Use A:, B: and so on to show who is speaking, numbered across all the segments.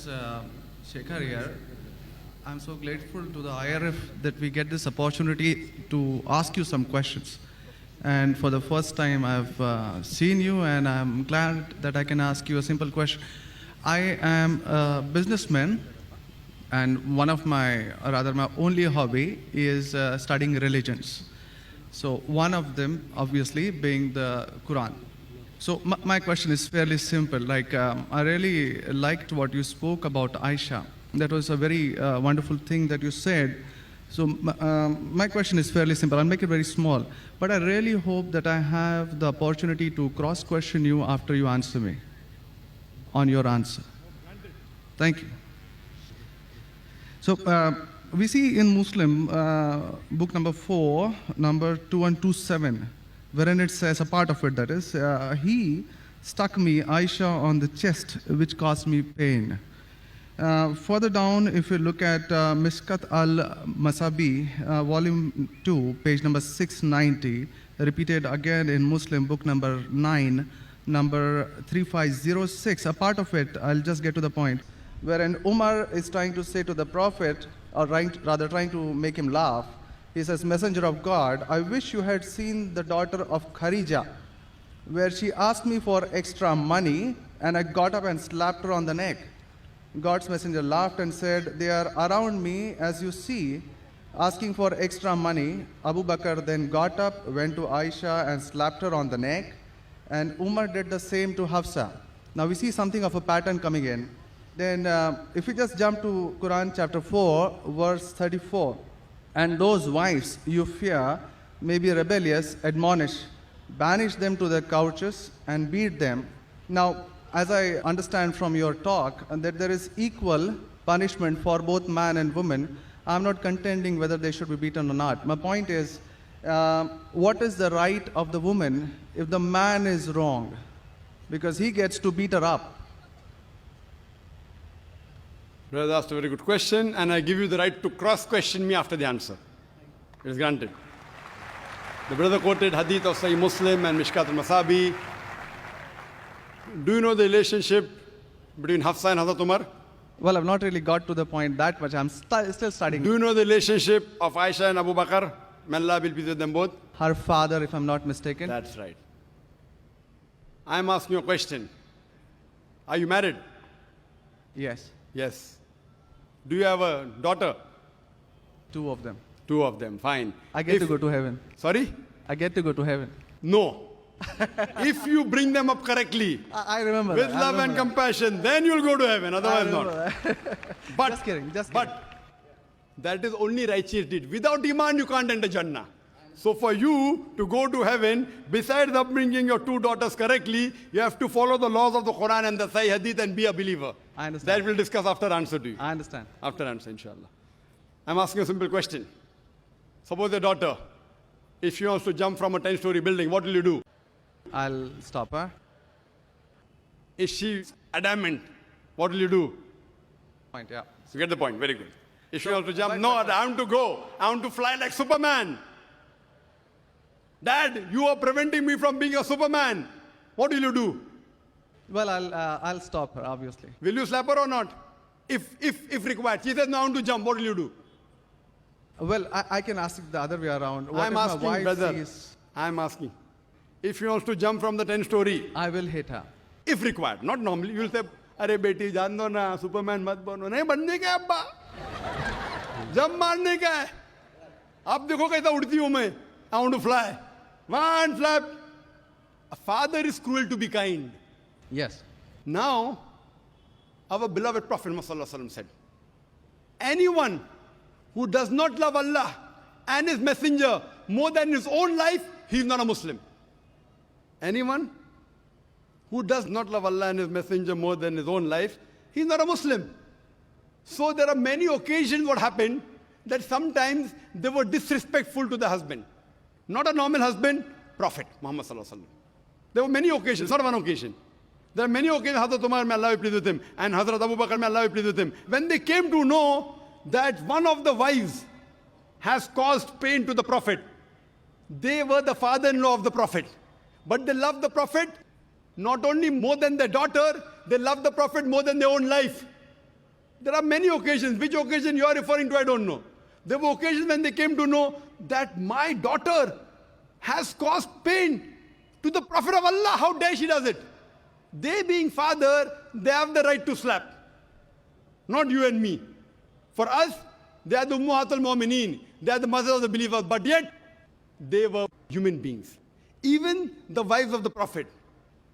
A: is Shekhar here. I'm so grateful to the IRF that we get this opportunity to ask you some questions. And for the first time, I've seen you, and I'm glad that I can ask you a simple question. I am a businessman, and one of my, or rather my only hobby is studying religions. So one of them, obviously, being the Quran. So my question is fairly simple. Like, I really liked what you spoke about Aisha. That was a very wonderful thing that you said. So my question is fairly simple. I'll make it very small. But I really hope that I have the opportunity to cross-question you after you answer me on your answer. Thank you. So we see in Muslim, book number 4, number 2127, wherein it says, a part of it that is, he stuck me, Aisha, on the chest, which caused me pain. Further down, if you look at Mishkat al-Masabi, volume 2, page number 690, repeated again in Muslim, book number 9, number 3506, a part of it, I'll just get to the point, wherein Umar is trying to say to the Prophet, or rather trying to make him laugh. He says, Messenger of God, I wish you had seen the daughter of Khadija, where she asked me for extra money, and I got up and slapped her on the neck. God's messenger laughed and said, they are around me, as you see, asking for extra money. Abu Bakr then got up, went to Aisha and slapped her on the neck, and Umar did the same to Hafsa. Now we see something of a pattern coming in. Then if we just jump to Quran chapter 4, verse 34, and those wives you fear may be rebellious, admonish, banish them to their couches and beat them. Now, as I understand from your talk, that there is equal punishment for both man and woman. I'm not contending whether they should be beaten or not. My point is, what is the right of the woman if the man is wrong? Because he gets to beat her up.
B: Brother asked a very good question, and I give you the right to cross-question me after the answer. It is granted. The brother quoted hadith of Sahih Muslim and Mishkat al-Masabi. Do you know the relationship between Hafsa and Hazrat Umar?
A: Well, I've not really got to the point that much. I'm still studying.
B: Do you know the relationship of Aisha and Abu Bakr? May Allah be pleased with them both.
A: Her father, if I'm not mistaken.
B: That's right. I'm asking you a question. Are you married?
A: Yes.
B: Yes. Do you have a daughter?
A: 2 of them.
B: 2 of them, fine.
A: I get to go to heaven.
B: Sorry?
A: I get to go to heaven.
B: No. If you bring them up correctly,
A: I remember
B: with
A: that.
B: love and compassion, then you'll go to heaven, otherwise not. But,
A: just kidding.
B: But that is only righteous deed. Without iman, you can't enter Jannah. So for you to go to heaven, besides upbringing your 2 daughters correctly, you have to follow the laws of the Quran and the Sahih Hadith and be a believer.
A: I understand.
B: That we'll discuss after answer to you.
A: I understand.
B: After answer, inshallah. I'm asking a simple question. Suppose your daughter, if she wants to jump from a 10-story building, what will you do?
A: I'll stop her.
B: Is she adamant? What will you do?
A: Point, yeah.
B: You get the point, very good. If she wants to jump, no, I want to go. I want to fly like Superman. Dad, you are preventing me from being a Superman. What will you do?
A: Well, I'll stop her, obviously.
B: Will you slap her or not? If required. She says, no, I want to jump. What will you do?
A: Well, I can ask it the other way around. What
B: I'm
A: if
B: asking,
A: my wife
B: brother.
A: sees...
B: I'm asking. If she wants to jump from the 10-story.
A: I will hit her.
B: If required. Not normally. You will say, Arey beti, jaan do na, Superman mat bano. Nahi banne ka abba. Jump marne ka hai. Ab dekho kaisa udti hu main. I want to fly. One flap. A father is cruel to be kind.
A: Yes.
B: Now, our beloved Prophet Muhammad said, anyone who does not love Allah and His Messenger more than his own life, he is not a Muslim. Anyone who does not love Allah and His Messenger more than his own life, he is not a Muslim. So there are many occasions what happened that sometimes they were disrespectful to the husband. Not a normal husband, Prophet Muhammad sallallahu alaihi wasallam. There were many occasions, not one occasion. There are many occasions, Hazrat Umar, may Allah be pleased with him, and Hazrat Abu Bakr, may Allah be pleased with him. When they came to know that one of the wives has caused pain to the Prophet, they were the father-in-law of the Prophet. But they loved the Prophet not only more than their daughter, they loved the Prophet more than their own life. There are many occasions. Which occasion you are referring to, I don't know. There were occasions when they came to know that my daughter has caused pain to the Prophet of Allah. How dare she does it? They being father, they have the right to slap. Not you and me. For us, they are the Ummahatul Mu'mineen. They are the mothers of the believers. But yet, they were human beings. Even the wives of the Prophet.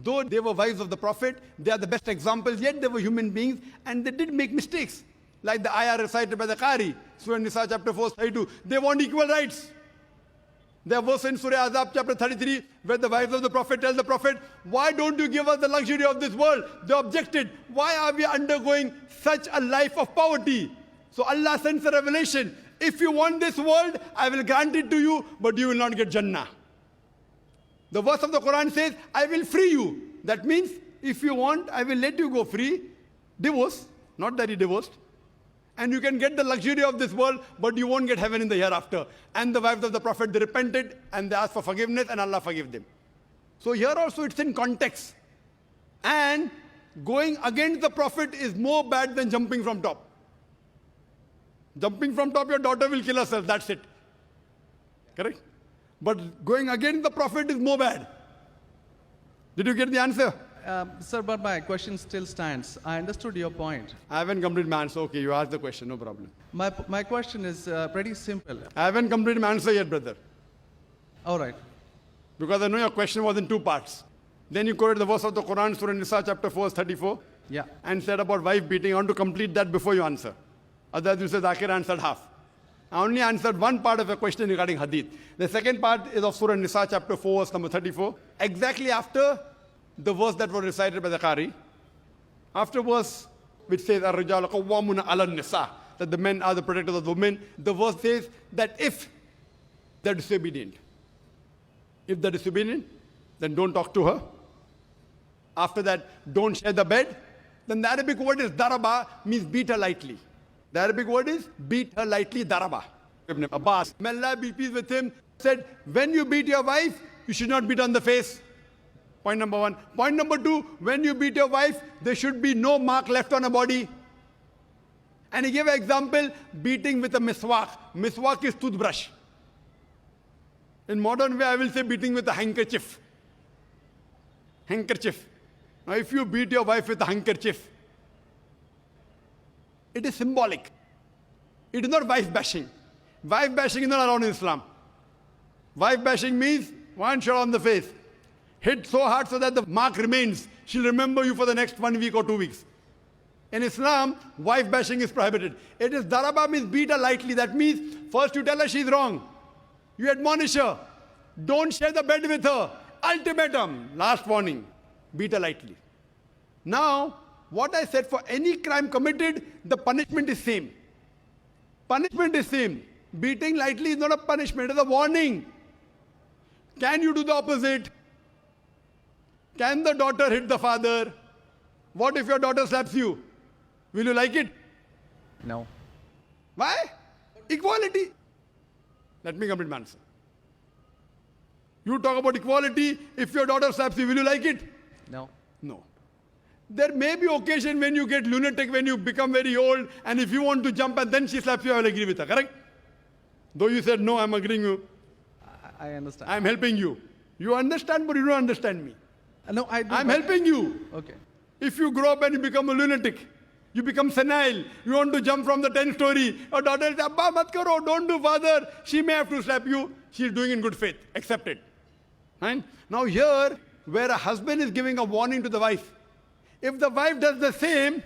B: Though they were wives of the Prophet, they are the best examples, yet they were human beings and they did make mistakes. Like the ayah recited by the Qari, Surah Nisa chapter 4, 32. They want equal rights. There was in Surah Azab chapter 33, where the wives of the Prophet tell the Prophet, why don't you give us the luxury of this world? They objected, why are we undergoing such a life of poverty? So Allah sends a revelation. If you want this world, I will grant it to you, but you will not get Jannah. The verse of the Quran says, I will free you. That means, if you want, I will let you go free. Divorce, not that he divorced. And you can get the luxury of this world, but you won't get heaven in the hereafter. And the wives of the Prophet, they repented and they asked for forgiveness and Allah forgave them. So here also it's in context. And going against the Prophet is more bad than jumping from top. Jumping from top, your daughter will kill herself, that's it. Correct? But going against the Prophet is more bad. Did you get the answer?
A: Sir, but my question still stands. I understood your point.
B: I haven't completed my answer. Okay, you asked the question, no problem.
A: My question is pretty simple.
B: I haven't completed my answer yet, brother.
A: All right.
B: Because I know your question was in two parts. Then you quoted the verse of the Quran, Surah Nisa, chapter 4, 34.
A: Yeah.
B: And said about wife beating. I want to complete that before you answer. Otherwise, you said Zakir answered half. I only answered one part of your question regarding hadith. The second part is of Surah Nisa, chapter 4, verse number 34. Exactly after the verse that was recited by the Qari. After verse which says, Ar-Rijalu Qawwamuna 'ala an-Nisa, that the men are the protectors of the women. The verse says that if they're disobedient, then don't talk to her. After that, don't share the bed. Then the Arabic word is daraba, means beat her lightly. The Arabic word is beat her lightly, daraba. Ibn Abbas, may Allah be pleased with him, said, when you beat your wife, you should not beat on the face. Point number one. Point number two, when you beat your wife, there should be no mark left on her body. And he gave an example, beating with a miswak. Miswak is toothbrush. In modern way, I will say beating with a handkerchief. Handkerchief. Now, if you beat your wife with a handkerchief, it is symbolic. It is not wife bashing. Wife bashing is not allowed in Islam. Wife bashing means one shot on the face. Hit so hard so that the mark remains. She'll remember you for the next 1 week or 2 weeks. In Islam, wife bashing is prohibited. It is daraba, means beat her lightly. That means first you tell her she's wrong. You admonish her. Don't share the bed with her. Ultimatum. Last warning. Beat her lightly. Now, what I said, for any crime committed, the punishment is same. Punishment is same. Beating lightly is not a punishment, it is a warning. Can you do the opposite? Can the daughter hit the father? What if your daughter slaps you? Will you like it?
A: No.
B: Why? Equality. Let me complete my answer. You talk about equality. If your daughter slaps you, will you like it?
A: No.
B: No. There may be occasion when you get lunatic, when you become very old, and if you want to jump and then she slaps you, I will agree with her, correct? Though you said, no, I'm agreeing with you.
A: I understand.
B: I'm helping you. You understand, but you don't understand me.
A: No, I do.
B: I'm helping you.
A: Okay.
B: If you grow up and you become a lunatic, you become senile, you want to jump from the 10th story, your daughter says, Abba, mat karo, don't do, father. She may have to slap you. She's doing in good faith. Accept it. Right? Now here, where a husband is giving a warning to the wife, if the wife does the same,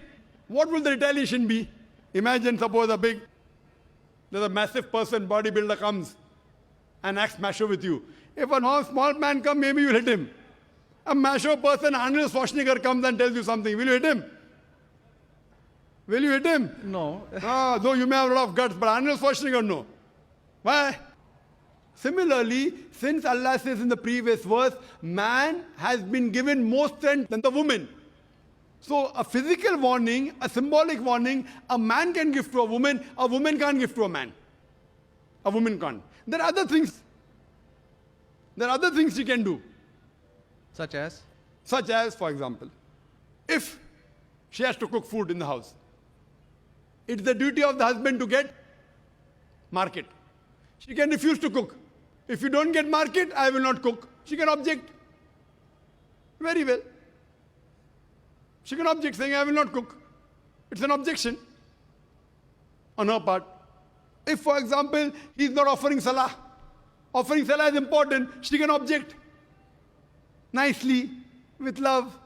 B: what will the retaliation be? Imagine, suppose there's a massive person, bodybuilder comes and acts macho with you. If a small man comes, maybe you'll hit him. A macho person, Arnold Schwarzenegger, comes and tells you something. Will you hit him? Will you hit him?
A: No.
B: Though you may have a lot of guts, but Arnold Schwarzenegger, no. Why? Similarly, since Allah says in the previous verse, man has been given more strength than the woman. So a physical warning, a symbolic warning, a man can give to a woman can't give to a man. A woman can't. There are other things. There are other things she can do.
A: Such as?
B: Such as, for example, if she has to cook food in the house, It's the duty of the husband to get market. She can refuse to cook. If you don't get market, I will not cook. She can object. Very well. She can object saying, I will not cook. It's an objection on her part. If, for example, he is not offering salah is important, she can object nicely, with love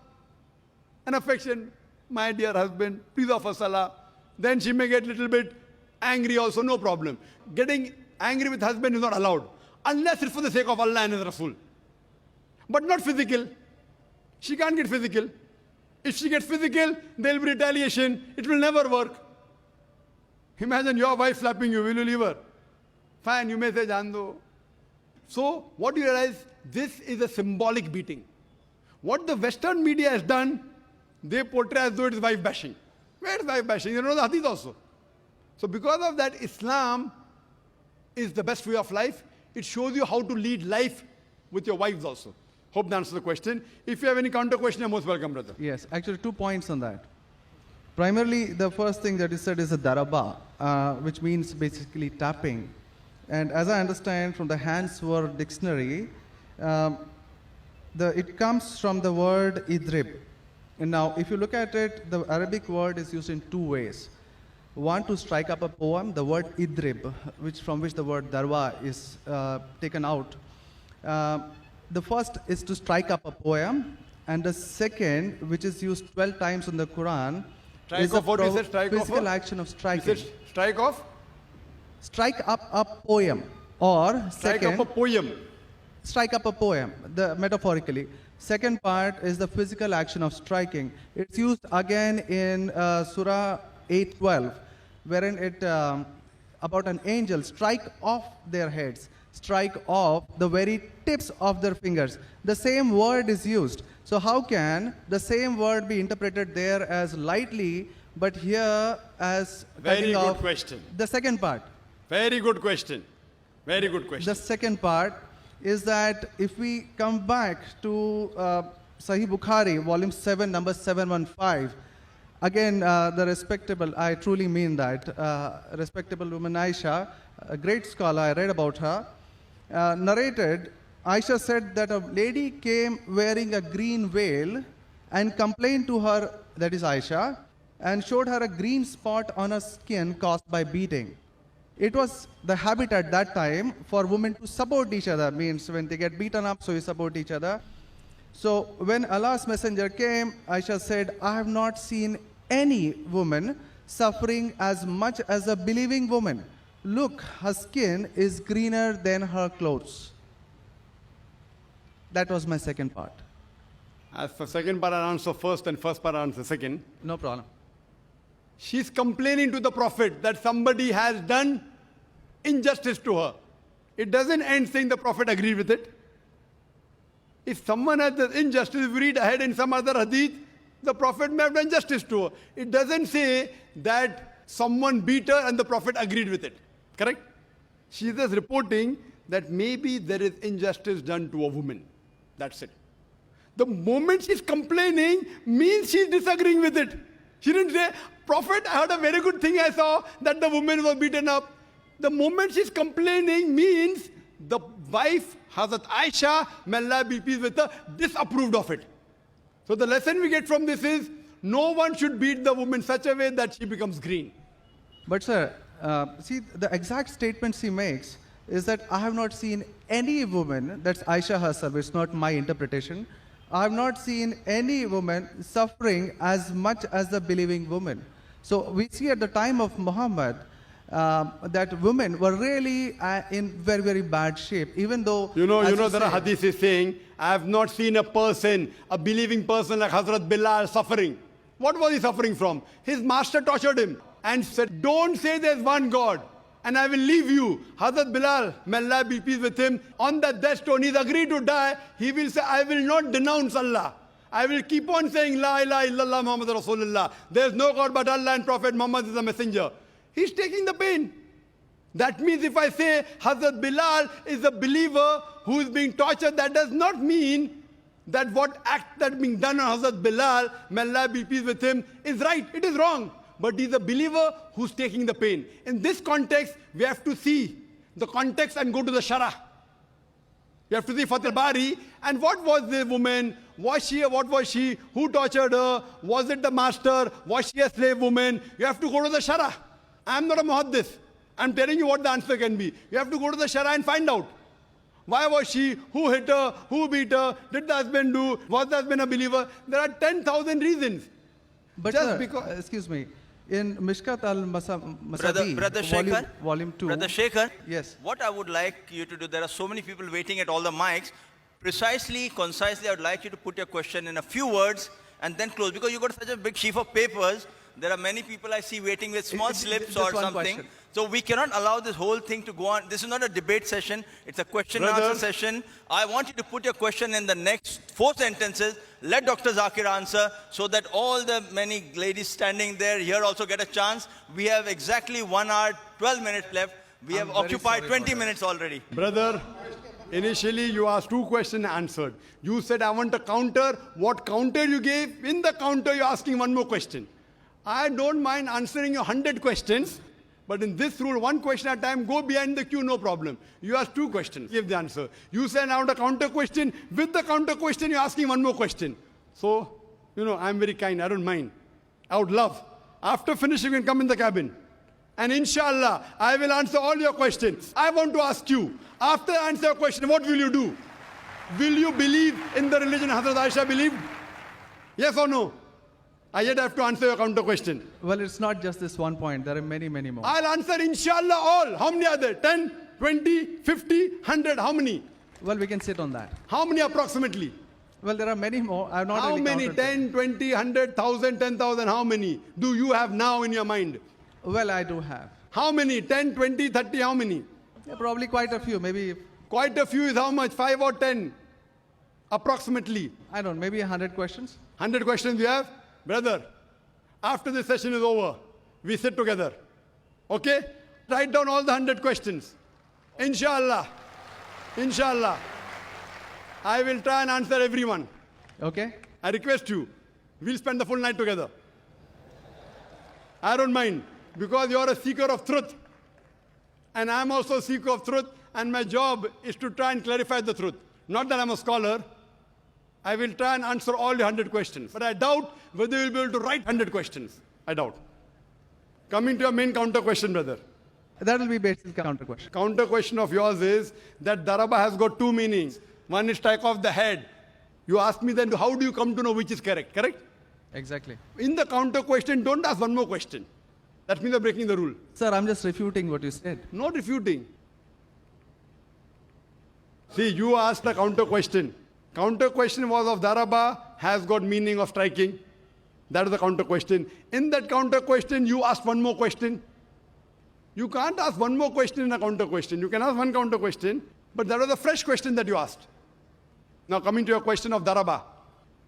B: and affection. My dear husband, please offer salah. Then she may get a little bit angry also, no problem. Getting angry with husband is not allowed, unless it's for the sake of Allah and His Rasul. But not physical. She can't get physical. If she gets physical, there will be retaliation. It will never work. Imagine your wife slapping you. Will you leave her? Fine, you may say, Jando. So, what do you realize? This is a symbolic beating. What the Western media has done, they portray as though it is wife bashing. Where is wife bashing? You know the hadith also. So, because of that, Islam is the best way of life. It shows you how to lead life with your wives also. Hope that answers the question. If you have any counter question, you're most welcome, brother.
A: Yes, actually 2 points on that. Primarily, the first thing that you said is a daraba, which means basically tapping. And as I understand from the Hans word dictionary, it comes from the word idrib. And now, if you look at it, the Arabic word is used in 2 ways. One, to strike up a poem, the word idrib, from which the word darwa is taken out. The first is to strike up a poem, and the second, which is used 12 times in the Quran, is a physical action of striking.
B: Is it strike off?
A: Strike up a poem, or
B: Strike
A: second,
B: up a poem.
A: strike up a poem, metaphorically. Second part is the physical action of striking. It's used again in Surah 8:12, wherein it about an angel strike off their heads, strike off the very tips of their fingers. The same word is used. So how can the same word be interpreted there as lightly, but here as
B: Very
A: cutting
B: good
A: off
B: question.
A: the second part?
B: Very good question. Very good question.
A: The second part is that if we come back to Sahih Bukhari, volume 7, number 715, again, the respectable, I truly mean that, respectable woman Aisha, a great scholar, I read about her, narrated, Aisha said that a lady came wearing a green veil and complained to her, that is Aisha, and showed her a green spot on her skin caused by beating. It was the habit at that time for women to support each other, means when they get beaten up, so you support each other. So when Allah's messenger came, Aisha said, I have not seen any woman suffering as much as a believing woman. Look, her skin is greener than her clothes. That was my second part.
B: As for second part, I'll answer first, and first part, I'll answer second.
A: No problem.
B: She's complaining to the Prophet that somebody has done injustice to her. It doesn't end saying the Prophet agreed with it. If someone has done injustice, if we read ahead in some other hadith, the Prophet may have done justice to her. It doesn't say that someone beat her and the Prophet agreed with it. Correct? She is just reporting that maybe there is injustice done to a woman. That's it. The moment she's complaining means she's disagreeing with it. She didn't say, Prophet, I heard a very good thing I saw, that the woman was beaten up. The moment she's complaining means the wife, Hazrat Aisha, may Allah be pleased with her, disapproved of it. So the lesson we get from this is, no one should beat the woman such a way that she becomes green.
A: But sir, see, the exact statement she makes is that I have not seen any woman, that's Aisha herself, it's not my interpretation, I have not seen any woman suffering as much as the believing woman. So we see at the time of Muhammad that women were really in very, very bad shape, even though...
B: You know there are hadith is saying, I have not seen a person, a believing person like Hazrat Bilal suffering. What was he suffering from? His master tortured him and said, don't say there's one God and I will leave you. Hazrat Bilal, may Allah be pleased with him, on that death stone, he's agreed to die. He will say, I will not denounce Allah. I will keep on saying, La ilaha illallah Muhammad Rasulullah. There is no God but Allah and Prophet Muhammad is a messenger. He's taking the pain. That means if I say Hazrat Bilal is a believer who is being tortured, that does not mean that what act that being done on Hazrat Bilal, may Allah be pleased with him, is right. It is wrong. but he's a believer who's taking the pain. In this context, we have to see the context and go to the Shara. You have to see Fath al-Bari, and what was the woman? What was she? Who tortured her? Was it the master? Was she a slave woman? You have to go to the Shara. I'm not a muhaddis. I'm telling you what the answer can be. You have to go to the Shara and find out. Why was she? Who hit her? Who beat her? Did the husband do? Was the husband a believer? There are 10,000 reasons.
A: But
B: Just because...
A: excuse me, in Mishkat al-Masadi,
C: Brother Shekhar,
A: volume 2.
C: Brother Shekhar,
A: Yes.
C: what I would like you to do, there are so many people waiting at all the mics. Precisely, concisely, I would like you to put your question in a few words and then close. Because you got such a big sheaf of papers, there are many people I see waiting with small slips
A: just
C: or
A: one
C: something.
A: question.
C: So we cannot allow this whole thing to go on. This is not a debate session. It's a question and answer session. I want you to put your question in the next 4 sentences. Let Dr. Zakir answer so that all the many ladies standing there here also get a chance. We have exactly 1 hour, 12 minutes left. We have occupied 20 minutes already.
B: Brother, initially you asked 2 questions answered. You said, I want a counter. What counter you gave? In the counter, you're asking 1 more question. I don't mind answering your 100 questions, but in this rule, 1 question at a time, go behind the queue, no problem. You asked 2 questions, give the answer. You said, I want a counter question. With the counter question, you're asking 1 more question. So, I'm very kind, I don't mind. I would love. After finishing, you can come in the cabin. And inshallah, I will answer all your questions. I want to ask you, after I answer your question, what will you do? Will you believe in the religion Hazrat Aisha believed? Yes or no? I yet have to answer your counter question.
A: Well, it's not just this one point. There are many, many more.
B: I'll answer inshallah all. How many are there? 10, 20, 50, 100? How many?
A: Well, we can sit on that.
B: How many approximately?
A: Well, there are many more. I've not
B: How
A: really
B: many?
A: counted them.
B: 10, 20, 100, 1,000, 10,000? How many do you have now in your mind?
A: Well, I do have.
B: How many? 10, 20, 30? How many?
A: Yeah, probably quite a few. Maybe,
B: Quite a few is how much? 5 or 10? Approximately.
A: I don't know, maybe 100 questions.
B: 100 questions you have? Brother, after this session is over, we sit together. Okay? Write down all the 100 questions. Inshallah. Inshallah. I will try and answer everyone.
A: Okay?
B: I request you. We'll spend the full night together. I don't mind. Because you're a seeker of truth. And I'm also a seeker of truth. And my job is to try and clarify the truth. Not that I'm a scholar. I will try and answer all the 100 questions. But I doubt whether you'll be able to write 100 questions. I doubt. Coming to your main counter question, brother.
A: That will be basic counter question.
B: Counter question of yours is that daraba has got 2 meanings. One is strike off the head. You ask me then, how do you come to know which is correct? Correct?
A: Exactly.
B: In the counter question, don't ask 1 more question. That means you're breaking the rule.
A: Sir, I'm just refuting what you said.
B: Not refuting. See, you asked a counter question. Counter question was of daraba has got meaning of striking. That is the counter question. In that counter question, you asked 1 more question. You can't ask 1 more question in a counter question. You can ask 1 counter question, but that was a fresh question that you asked. Now coming to your question of daraba.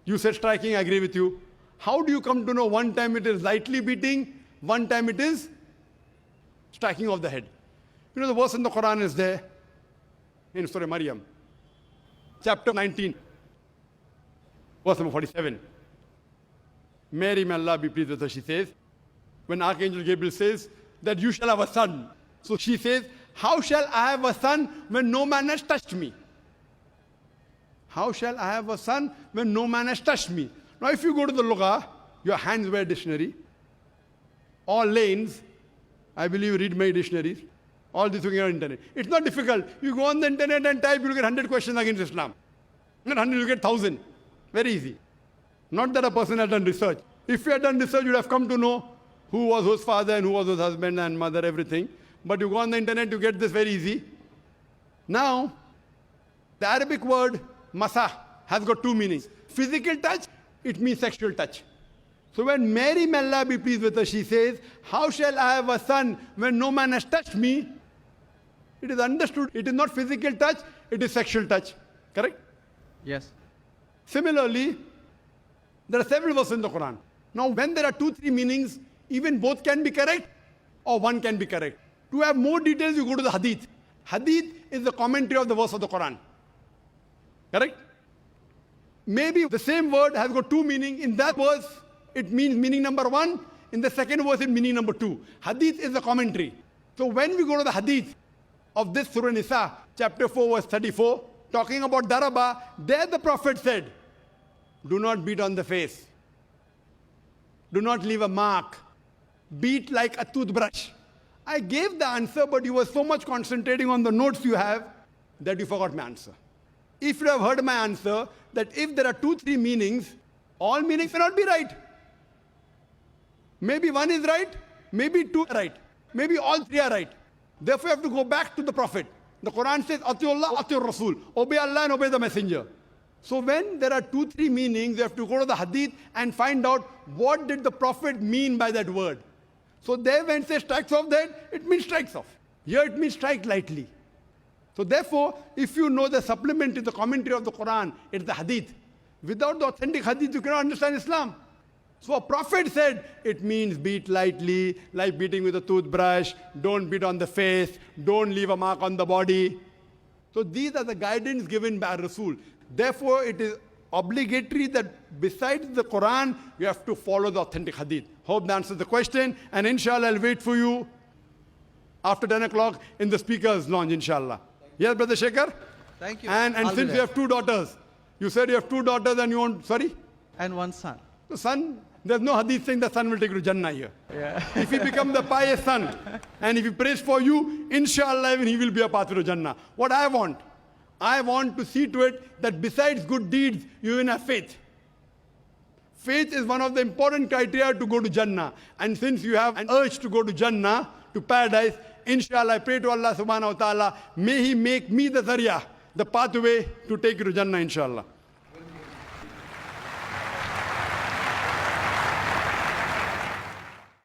B: You said striking, I agree with you. How do you come to know one time it is lightly beating, one time it is striking of the head? You know the verse in the Quran is there in Surah Maryam, chapter 19, verse number 47. Mary, may Allah be pleased with her, she says, when Archangel Gabriel says that you shall have a son. So she says, how shall I have a son when no man has touched me? How shall I have a son when no man has touched me? Now if you go to the Lugha, your hands wear dictionary, all lanes, I believe you read my dictionaries, all this you get on internet. It's not difficult. You go on the internet and type, you'll get 100 questions against Islam. Not 100, you'll get 1,000. Very easy. Not that a person has done research. If you had done research, you'd have come to know who was whose father and who was whose husband and mother, everything. But you go on the internet, you get this very easy. Now, the Arabic word masa has got 2 meanings. Physical touch, it means sexual touch. So when Mary, may Allah be pleased with her, she says, how shall I have a son when no man has touched me? It is understood. It is not physical touch, it is sexual touch. Correct?
A: Yes.
B: Similarly, there are several verses in the Quran. Now, when there are 2, 3 meanings, even both can be correct or one can be correct. To have more details, you go to the Hadith. Hadith is the commentary of the verse of the Quran. Correct? Maybe the same word has got 2 meanings. In that verse, it means meaning number 1. In the second verse in meaning number 2. Hadith is the commentary. So when we go to the hadith of this Surah Nisa, chapter 4, verse 34, talking about daraba, there the Prophet said, do not beat on the face. Do not leave a mark. Beat like a toothbrush. I gave the answer, but you were so much concentrating on the notes you have that you forgot my answer. If you have heard my answer, that if there are 2-3 meanings, all meanings may not be right. Maybe one is right, maybe 2 are right, maybe all 3 are right. Therefore, you have to go back to the Prophet. The Quran says, Atiullah, Atiur Rasul. Obey Allah and obey the Messenger. So when there are 2-3 meanings, you have to go to the hadith and find out what did the Prophet mean by that word. So there when it says strikes off that, it means strikes off. Here it means strike lightly. So therefore, if you know the supplement to the commentary of the Quran, it's the hadith. Without the authentic hadith, you cannot understand Islam. So a prophet said, it means beat lightly, like beating with a toothbrush, don't beat on the face, don't leave a mark on the body. So these are the guidance given by Rasul. Therefore, it is obligatory that besides the Quran, you have to follow the authentic hadith. Hope that answers the question. And inshallah, I'll wait for you after 10 o'clock in the speaker's lounge, inshallah. Yes, Brother Shekhar?
A: Thank you.
B: And since you have 2 daughters, you said you have 2 daughters and you want, sorry?
A: And one son.
B: The son, there's no hadith saying the son will take you to Jannah here.
A: Yeah.
B: If he becomes the pious son, and if he prays for you, inshallah, even he will be a pathway to Jannah. What I want to see to it that besides good deeds, you even have faith. Faith is one of the important criteria to go to Jannah. And since you have an urge to go to Jannah, to paradise, inshallah, I pray to Allah subhanahu wa ta'ala, may He make me the zarya, the pathway to take you to Jannah, inshallah.